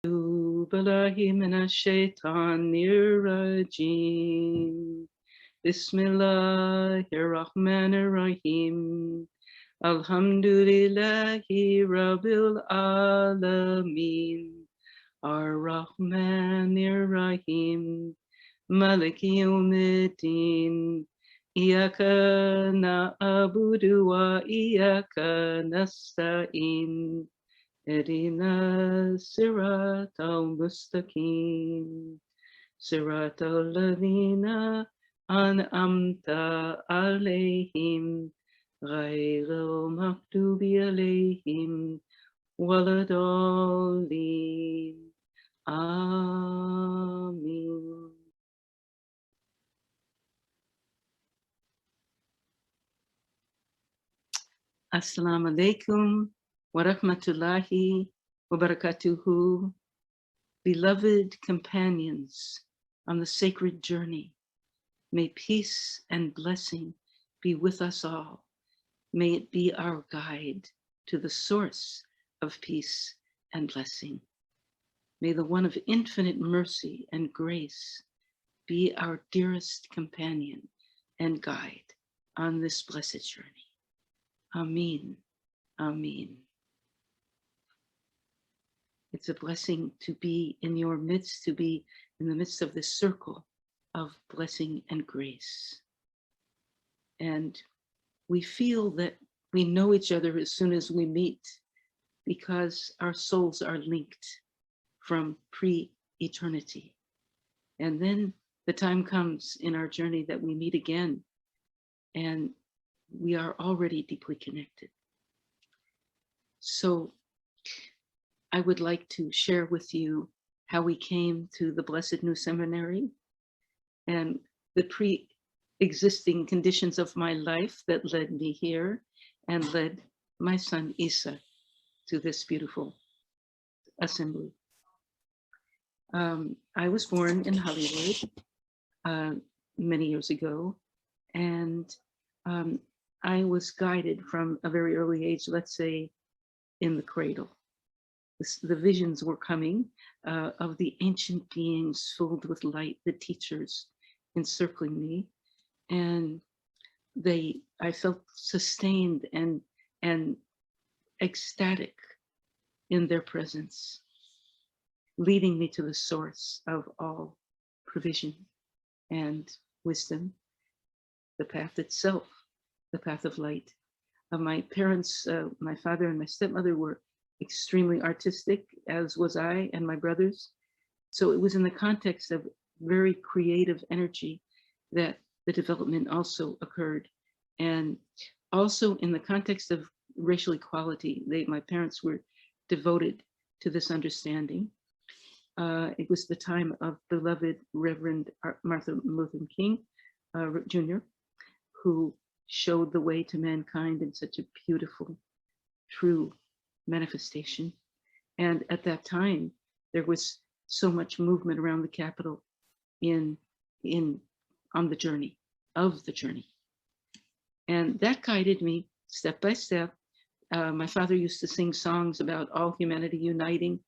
Billahi minash shaitanir rajim. Bismillahir Rahmanir Rahim. Alhamdulillahi Rabbil Alameen. Ar-Rahmanir Rahim. Maliki Yawmiddin. Iyaka na'budu wa iyaka nasta'in. اهدنا الصراط المستقيم صراط الذين أنعمت عليهم غير المغضوب عليهم ولا الضالين آمين. Assalamu alaikum wa rahmatullahi wa barakatuhu. Beloved companions on the sacred journey, may peace and blessing be with us all. May it be our guide to the source of peace and blessing. May the one of infinite mercy and grace be our dearest companion and guide on this blessed journey. Amin. Amin. It's a blessing to be in your midst, to be in the midst of this circle of blessing and grace. And we feel that we know each other as soon as we meet because our souls are linked from pre-eternity. And then the time comes in our journey that we meet again and we are already deeply connected. So I would like to share with you how we came to the Blessed New Seminary and the pre-existing conditions of my life that led me here and led my son Isa to this beautiful assembly. I was born in Hollywood many years ago, and I was guided from a very early age, let's say in the cradle. The visions were coming of the ancient beings filled with light, the teachers encircling me, and I felt sustained and ecstatic in their presence, leading me to the source of all provision and wisdom, the path itself, the path of light. My parents, my father and my stepmother were extremely artistic, as was I and my brothers. So it was in the context of very creative energy that the development also occurred. And also in the context of racial equality, my parents were devoted to this understanding. It was the time of beloved Reverend Martin Luther King Jr., who showed the way to mankind in such a beautiful, true manifestation. And at that time, there was so much movement around the Capitol on the journey, of the journey. And that guided me step by step. My father used to sing songs about all humanity uniting.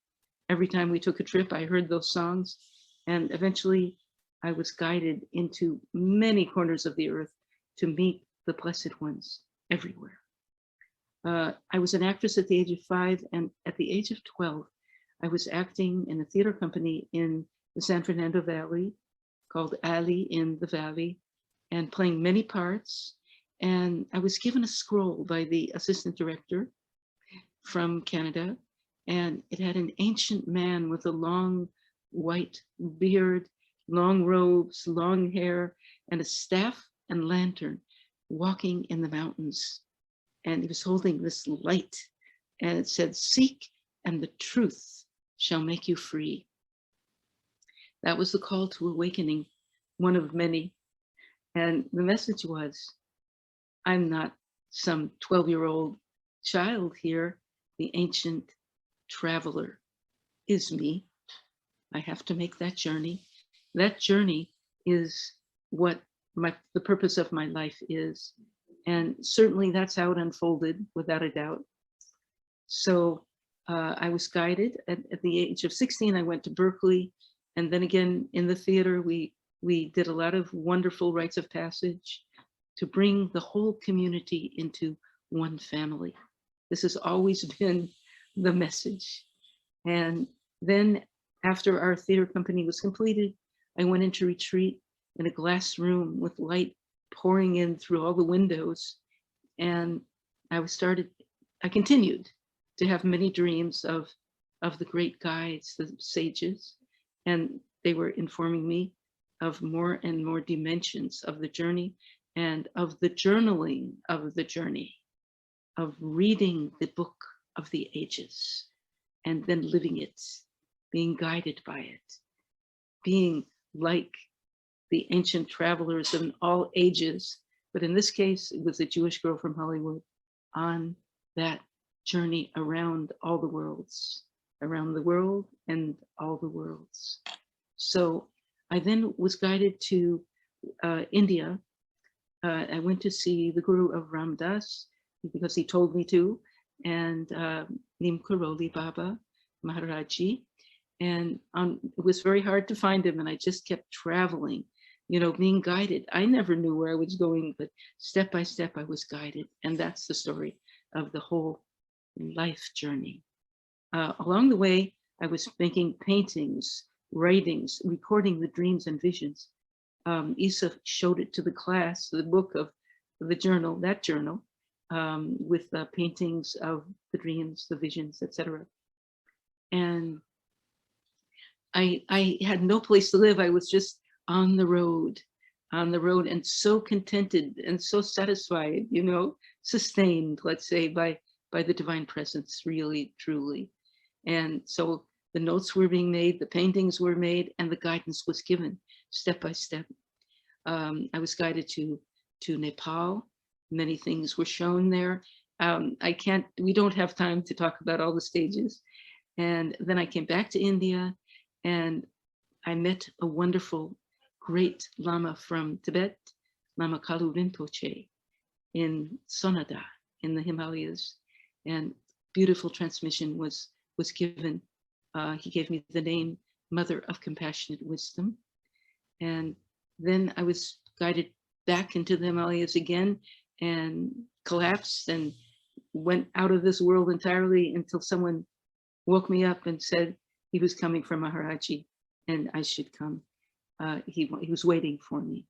Every time we took a trip, I heard those songs. And eventually I was guided into many corners of the earth to meet the blessed ones everywhere. I was an actress at the age of 5, and at the age of 12, I was acting in a theater company in the San Fernando Valley called Alley in the Valley, and playing many parts. And I was given a scroll by the assistant director from Canada, and it had an ancient man with a long white beard, long robes, long hair, and a staff and lantern walking in the mountains. And he was holding this light, and it said, "Seek, and the truth shall make you free." That was the call to awakening, one of many. And the message was, I'm not some 12-year-old child here. The ancient traveler is me. I have to make that journey. That journey is what the purpose of my life is. And certainly that's how it unfolded, without a doubt. So I was guided at the age of 16. I went to Berkeley, and then again in the theater, we did a lot of wonderful rites of passage to bring the whole community into one family. This has always been the message. And then after our theater company was completed, I went into retreat in a glass room with light pouring in through all the windows. And I continued to have many dreams of the great guides, the sages, and they were informing me of more and more dimensions of the journey and of the journaling of the journey, of reading the book of the ages and then living it, being guided by it, being like the ancient travelers in all ages. But in this case, it was a Jewish girl from Hollywood on that journey around all the worlds, around the world and all the worlds. So I then was guided to India. I went to see the Guru of Ram Dass because he told me to, and Neem Karoli Baba Maharaji. And it was very hard to find him, and I just kept traveling, you know, being guided. I never knew where I was going, but step by step I was guided. And that's the story of the whole life journey. Along the way, I was making paintings, writings, recording the dreams and visions. Isa showed it to the class, the book of the journal, that journal, with paintings of the dreams, the visions, etc. And I had no place to live. I was just on the road, and so contented and so satisfied, you know, sustained, let's say, by the divine presence, really, truly. And so the notes were being made, the paintings were made, and the guidance was given step by step. I was guided to Nepal. Many things were shown there. We don't have time to talk about all the stages. And then I came back to India, and I met a wonderful, great Lama from Tibet, Lama Kalu Rinpoche, in Sonada, in the Himalayas. And beautiful transmission was given. He gave me the name Mother of Compassionate Wisdom. And then I was guided back into the Himalayas again and collapsed and went out of this world entirely until someone woke me up and said he was coming from Maharaji and I should come. He was waiting for me.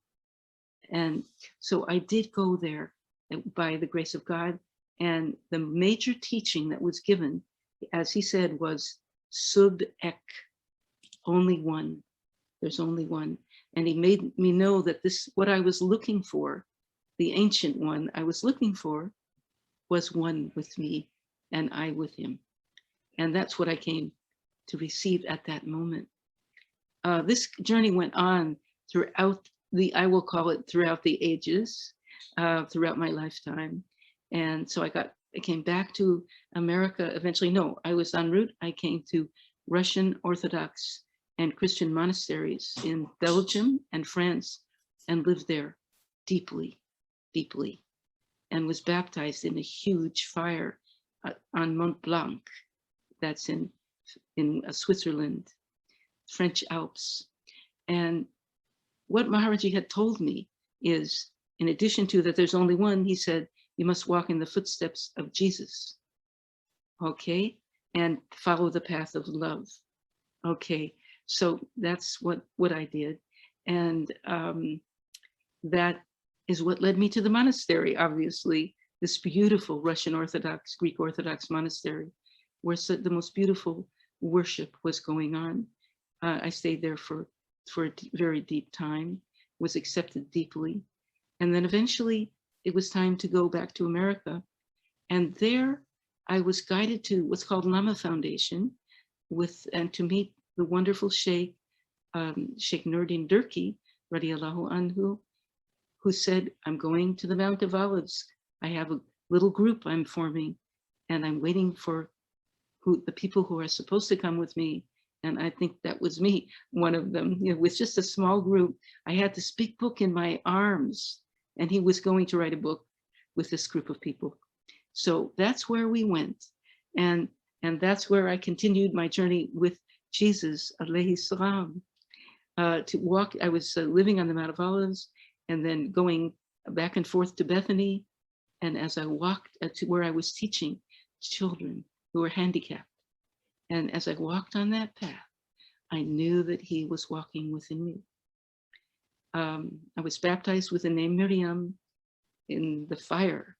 And so I did go there by the grace of God. And the major teaching that was given, as he said, was Sub Ek, only one. There's only one. And he made me know that this, what I was looking for, the ancient one I was looking for, was one with me and I with him. And that's what I came to receive at that moment. This journey went on throughout I will call it throughout the ages, throughout my lifetime. And so I came back to America eventually. No, I was en route. I came to Russian Orthodox and Christian monasteries in Belgium and France and lived there deeply, deeply, and was baptized in a huge fire on Mont Blanc, that's in Switzerland, French Alps. And what Maharaji had told me is, in addition to that there's only one, he said, you must walk in the footsteps of Jesus, okay? And follow the path of love, okay? So that's what I did. And that is what led me to the monastery, obviously, this beautiful Russian Orthodox, Greek Orthodox monastery, where the most beautiful worship was going on. I stayed there for a very deep time, was accepted deeply. And then eventually it was time to go back to America. And there I was guided to what's called Lama Foundation and to meet the wonderful Sheikh, Sheikh Nurdin Durki, radiallahu anhu, who said, I'm going to the Mount of Olives. I have a little group I'm forming and I'm waiting for the people who are supposed to come with me. And I think that was me, one of them, you know, with just a small group. I had this big book in my arms and he was going to write a book with this group of people. So that's where we went. And And that's where I continued my journey with Jesus, alayhi salam, to walk. I was living on the Mount of Olives and then going back and forth to Bethany. And as I walked to where I was teaching children who were handicapped, and as I walked on that path, I knew that he was walking within me. I was baptized with the name Maryam in the fire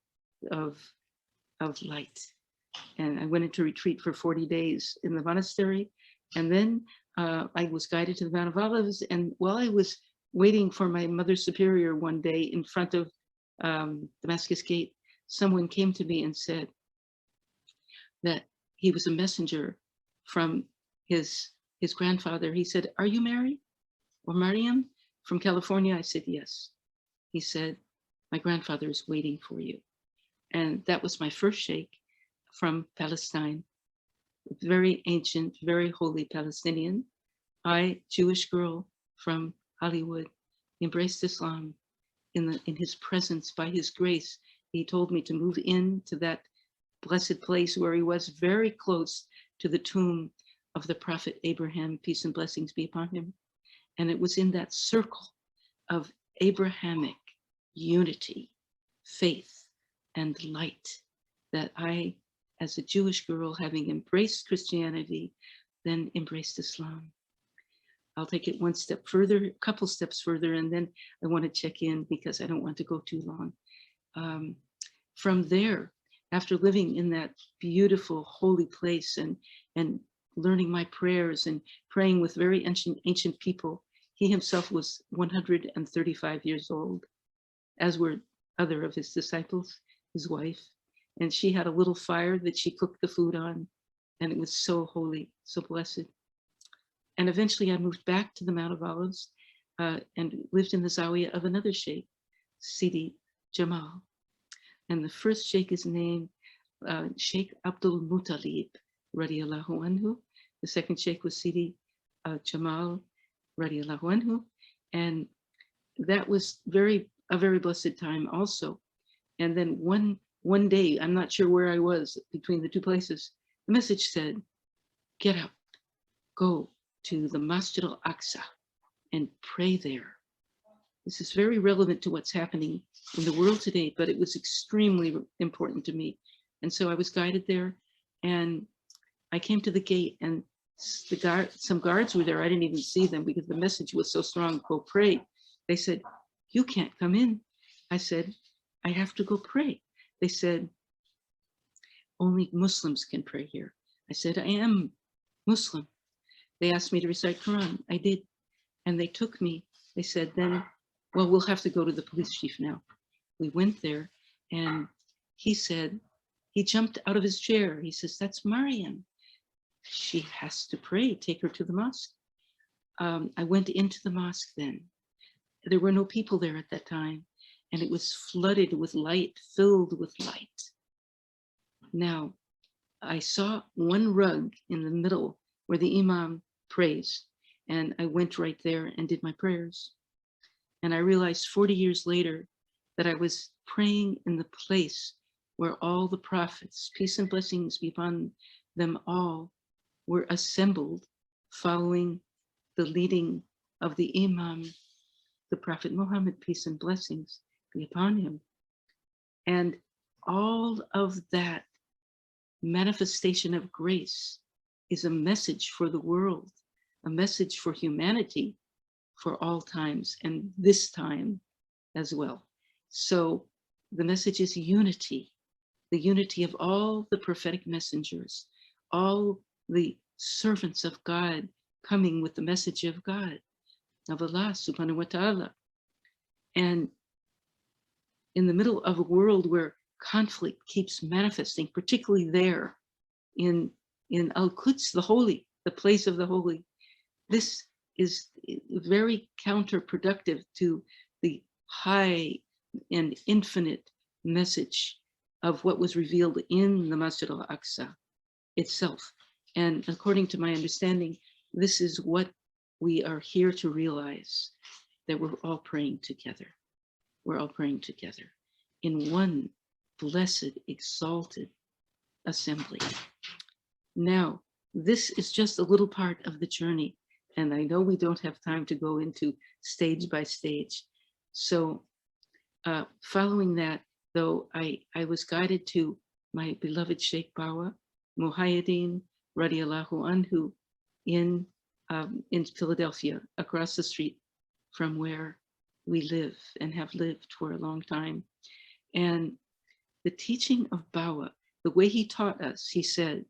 of light. And I went into retreat for 40 days in the monastery. And then I was guided to the Mount of Olives. And while I was waiting for my Mother Superior one day in front of Damascus Gate, someone came to me and said that he was a messenger from his grandfather. He said, "Are you Mary or Maryam from California?" I said, "Yes." He said, "My grandfather is waiting for you." And that was my first sheikh from Palestine, very ancient, very holy Palestinian. I, Jewish girl from Hollywood, embraced Islam in his presence. By his grace, he told me to move into that blessed place where he was, very close to the tomb of the prophet Abraham, peace and blessings be upon him. And it was in that circle of Abrahamic unity, faith, and light that I, as a Jewish girl, having embraced Christianity, then embraced Islam. I'll take it one step further, a couple steps further, and then I want to check in because I don't want to go too long. From there, after living in that beautiful, holy place and learning my prayers and praying with very ancient people, he himself was 135 years old, as were other of his disciples, his wife. And she had a little fire that she cooked the food on, and it was so holy, so blessed. And eventually I moved back to the Mount of Olives and lived in the Zawiya of another sheikh, Sidi Jamal. And the first sheikh is named Sheikh Abdul Muttalib, radiallahu anhu. The second sheikh was Sidi Jamal, radiallahu anhu. And that was a very blessed time also. And then one day, I'm not sure where I was between the two places, the message said, "Get up, go to the Masjid al-Aqsa and pray there." This is very relevant to what's happening in the world today, but it was extremely important to me. And so I was guided there, and I came to the gate, and some guards were there. I didn't even see them because the message was so strong, "Go pray." They said, "You can't come in." I said, "I have to go pray." They said, "Only Muslims can pray here." I said, "I am Muslim." They asked me to recite Quran. I did. And they took me. They said, "Then, well, we'll have to go to the police chief now." We went there, and he said, he jumped out of his chair. He says, "That's Maryam. She has to pray. Take her to the mosque." I went into the mosque then. There were no people there at that time, and it was flooded with light, filled with light. Now, I saw one rug in the middle where the imam prays, and I went right there and did my prayers. And I realized 40 years later that I was praying in the place where all the prophets, peace and blessings be upon them all, were assembled following the leading of the imam, the Prophet Muhammad, peace and blessings be upon him. And all of that manifestation of grace is a message for the world, a message for humanity for all times and this time as well. So the message is unity, the unity of all the prophetic messengers, all the servants of God coming with the message of God, of Allah subhanahu wa ta'ala. And in the middle of a world where conflict keeps manifesting, particularly there in Al-Quds, the holy, the place of the holy, this is very counterproductive to the high and infinite message of what was revealed in the Masjid al-Aqsa itself. And according to my understanding, this is what we are here to realize, that we're all praying together. We're all praying together in one blessed, exalted assembly. Now, this is just a little part of the journey. And I know we don't have time to go into stage by stage. So following that, though, I was guided to my beloved Sheikh Bawa, Muhyiddin radiallahu anhu, in Philadelphia, across the street from where we live and have lived for a long time. And the teaching of Bawa, the way he taught us, he said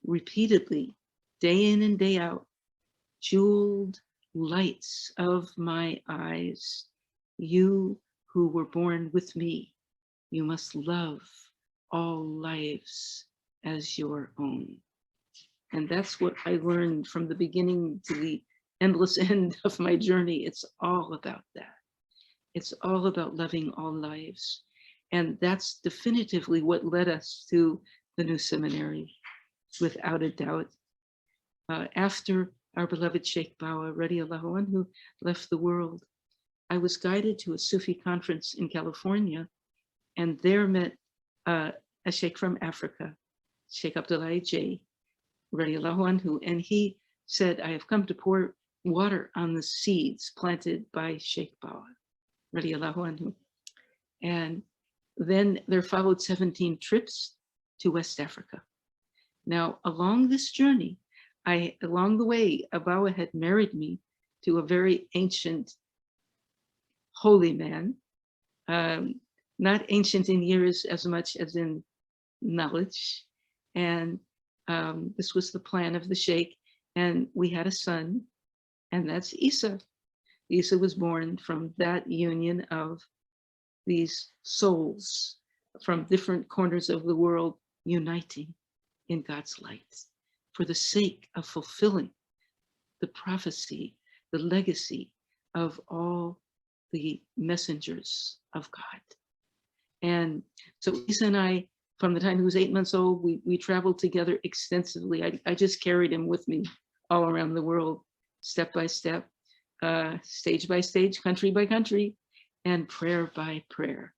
repeatedly, day in and day out, jeweled lights of my eyes, you who were born with me, you must love all lives as your own. And that's what I learned from the beginning to the endless end of my journey. It's all about that. It's all about loving all lives. And that's definitively what led us to the new seminary, without a doubt. After our beloved Sheikh Bawa radiallahu anhu left the world, I was guided to a Sufi conference in California, and there met a sheikh from Africa, Sheikh Abdullahi J. radiallahu anhu, and he said, I have come to pour water on the seeds planted by Sheikh Bawa radiallahu anhu. And then there followed 17 trips to West Africa. Now, along this journey, along the way, Bawa had married me to a very ancient holy man, not ancient in years as much as in knowledge. And this was the plan of the Sheikh. And we had a son, and that's Isa. Isa was born from that union of these souls from different corners of the world uniting in God's light for the sake of fulfilling the prophecy, the legacy of all the messengers of God. And so Isa and I, from the time he was 8 months old, we traveled together extensively. I just carried him with me all around the world, step by step, stage by stage, country by country, and prayer by prayer.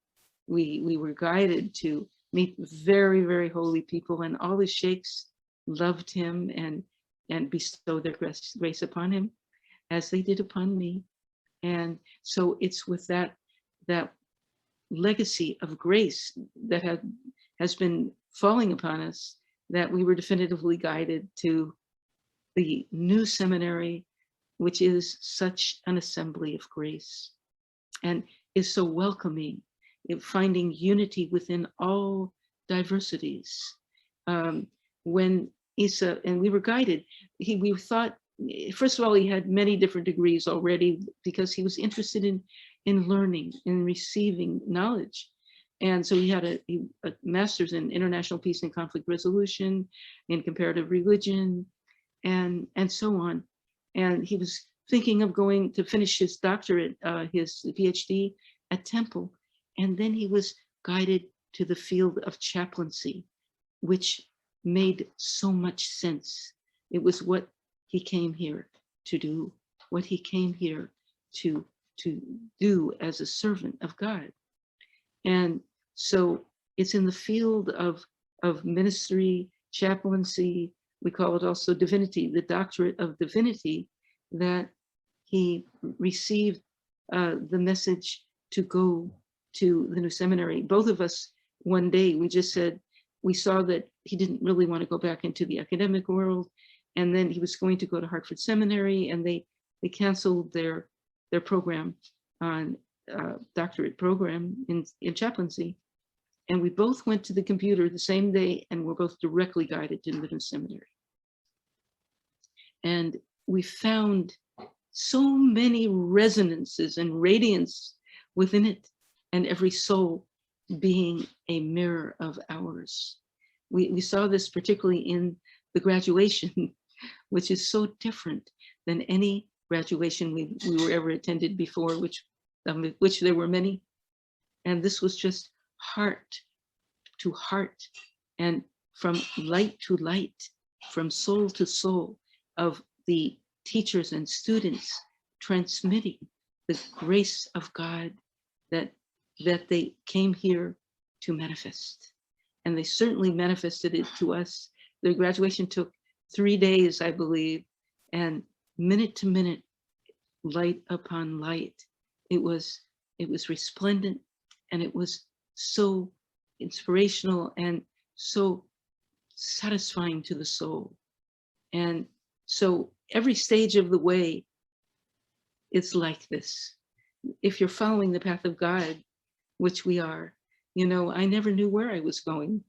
We were guided to meet very, very holy people, and all the sheikhs loved him and bestowed their grace upon him, as they did upon me. And so it's with that legacy of grace that has been falling upon us that we were definitively guided to the new seminary, which is such an assembly of grace and is so welcoming, finding unity within all diversities. When Isa, and we were guided, we thought, first of all, he had many different degrees already because he was interested in learning, in receiving knowledge. And so he had a master's in international peace and conflict resolution, in comparative religion, and so on. And he was thinking of going to finish his doctorate, his PhD at Temple. And then he was guided to the field of chaplaincy, which made so much sense. It was what he came here to do, what he came here to do as a servant of God. And so it's in the field of ministry, chaplaincy, we call it also divinity, the doctorate of divinity, that he received the message to go to the new seminary. Both of us, one day, we just said, we saw that he didn't really want to go back into the academic world. And then he was going to go to Hartford Seminary, and they canceled their program on doctorate program in chaplaincy. And we both went to the computer the same day, and were both directly guided to the new seminary. And we found so many resonances and radiance within it, and every soul being a mirror of ours. We saw this particularly in the graduation, which is so different than any graduation we were ever attended before, which there were many. And this was just heart to heart, and from light to light, from soul to soul, of the teachers and students transmitting the grace of God that they came here to manifest. And they certainly manifested it to us The graduation took 3 days, I believe, and minute to minute, light upon light. It was resplendent, and it was so inspirational and so satisfying to the soul. And so every stage of the way, it's like this. If you're following the path of God, which we are, you know, I never knew where I was going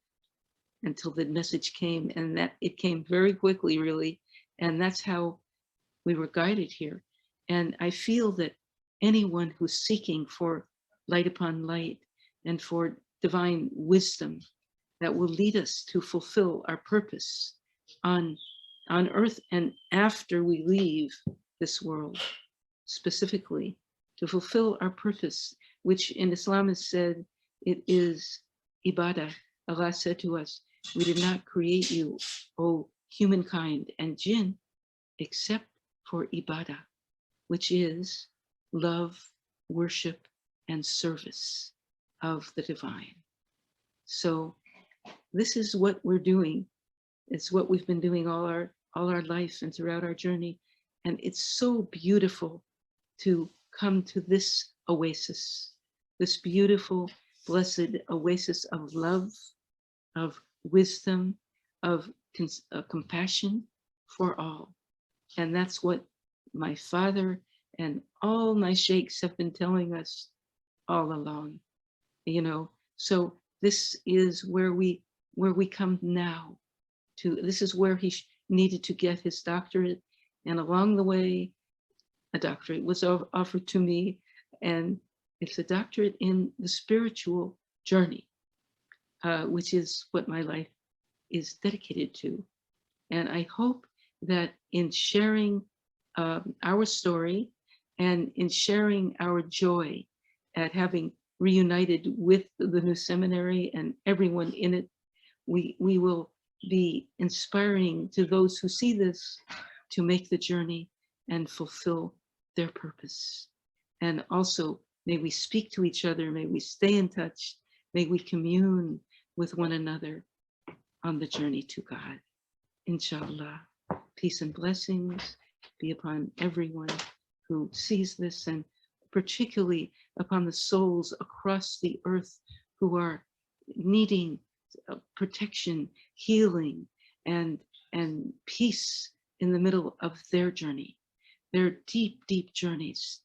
until the message came, and that it came very quickly, really. And that's how we were guided here. And I feel that anyone who's seeking for light upon light and for divine wisdom that will lead us to fulfill our purpose on earth and after we leave this world, specifically to fulfill our purpose, which in Islam is said it is ibadah. Allah said to us, we did not create you, O humankind and jinn, except for ibadah, which is love, worship, and service of the divine. So this is what we're doing. It's what we've been doing all our life and throughout our journey. And it's so beautiful to come to this oasis, this beautiful, blessed oasis of love, of wisdom, of compassion for all. And that's what my father and all my sheikhs have been telling us all along, you know. So this is where we come now to. This is where he needed to get his doctorate, and along the way, a doctorate was offered to me, and it's a doctorate in the spiritual journey, which is what my life is dedicated to. And I hope that in sharing our story and in sharing our joy at having reunited with the new seminary and everyone in it, we will be inspiring to those who see this to make the journey and fulfill their purpose. And also, may we speak to each other, may we stay in touch, may we commune with one another on the journey to God. Inshallah, peace and blessings be upon everyone who sees this, and particularly upon the souls across the earth who are needing protection, healing, and peace in the middle of their journey, their deep, deep journeys.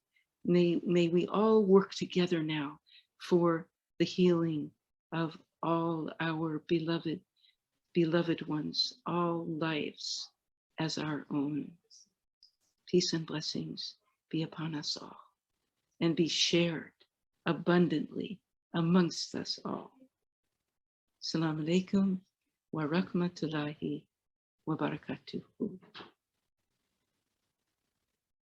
May we all work together now for the healing of all our beloved ones, all lives as our own. Peace and blessings be upon us all and be shared abundantly amongst us all. Assalamu alaikum wa rahmatullahi wa barakatuhu.